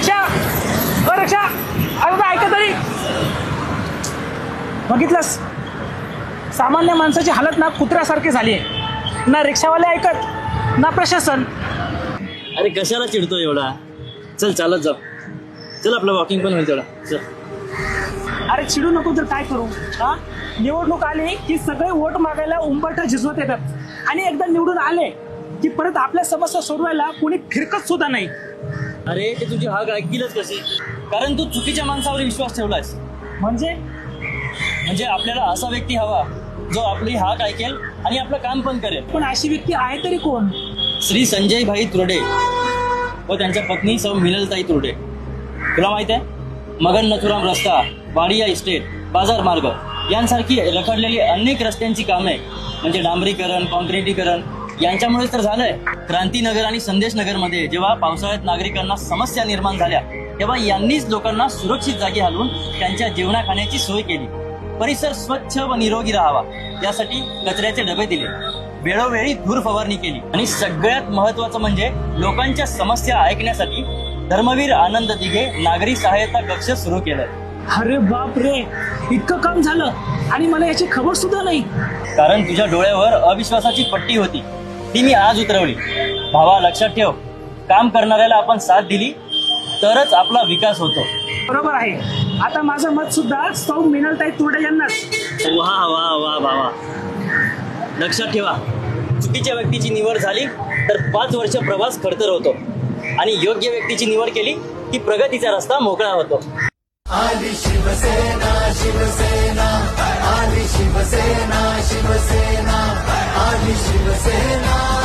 रिक्षा रिक्षा अरे बा, ऐका तरी. बघितलंस, सामान्य माणसाची हालत ना कुत्र्यासारखी झाली आहे. ना रिक्षावाले ऐकत ना प्रशासन. अरे कशाला चिडतो एवढा? चल चालत जाऊ. चल आपलं वॉकिंग पण होईल तेवढा. चल. अरे चिडू नको तर काय करू. हा, निवडणूक आली की सगळे वोट मागायला उंबरठा झिजवत येतात आणि एकदा निवडून आले की परत आपल्या समस्या सोडवायला कोणी फिरकत सुद्धा नाही. अरे ते तुझी हाक ऐकलीच कशी? कारण तू चुकीच्या माणसावर विश्वास ठेवलास. म्हणजे आपल्याला असा व्यक्ती हवा जो आपली हाक ऐकेल आणि आपलं काम पण करेल. पण अशी व्यक्ती आहे तरी कोण? श्री संजय भाई तुर्डे व त्यांच्या पत्नी सौ मिनलताई तुर्डे. तुला माहित आहे, मगन नथुराम रस्ता, वाडिया इस्टेट, बाजार मार्ग यांसारखी रखडलेली अनेक रस्त्यांची कामे म्हणजे डांबरीकरण, कॉन्क्रिटीकरण यांच्यामुळे तर झालंय. क्रांतीनगर आणि संदेश नगरमध्ये जेव्हा पावसाळ्यात नागरिकांना समस्या निर्माण झाल्या तेव्हा यांनीच लोकांना सुरक्षित जागी हलवून त्यांच्या जेवणा खाण्याची सोय केली. परिसर स्वच्छ व निरोगी राहावा यासाठी कचऱ्याचे डबे दिले, वेळोवेळी धूर फवारणी केली आणि सगळ्यात महत्वाचं म्हणजे लोकांच्या समस्या ऐकण्यासाठी धर्मवीर आनंद दिघे नागरी सहायता कक्ष सुरू केलं. अरे बाप रे, इतकं काम झालं आणि मला याची खबर सुद्धा नाही. कारण तुझ्या डोळ्यावर अविश्वासाची पट्टी होती, ती मी आज उतरवली. भावा लक्षात ठेव, काम करणाऱ्याला आपण साथ दिली तरच आपला विकास होतो. बरोबर आहे. आता माझं मत सुद्धा सौ मिनलताई तुर्डे यांनाच. वा वा वा वा. लक्षात ठेवा, चुकीच्या व्यक्तीची निवड झाली तर 5 वर्ष प्रवास खडतर होतो आणि योग्य व्यक्तीची निवड केली की प्रगतीचा रस्ता मोकळा होतो. आली शिवसेना शिवसेना आली शिवसेना शिवसेना आली शिवसेना.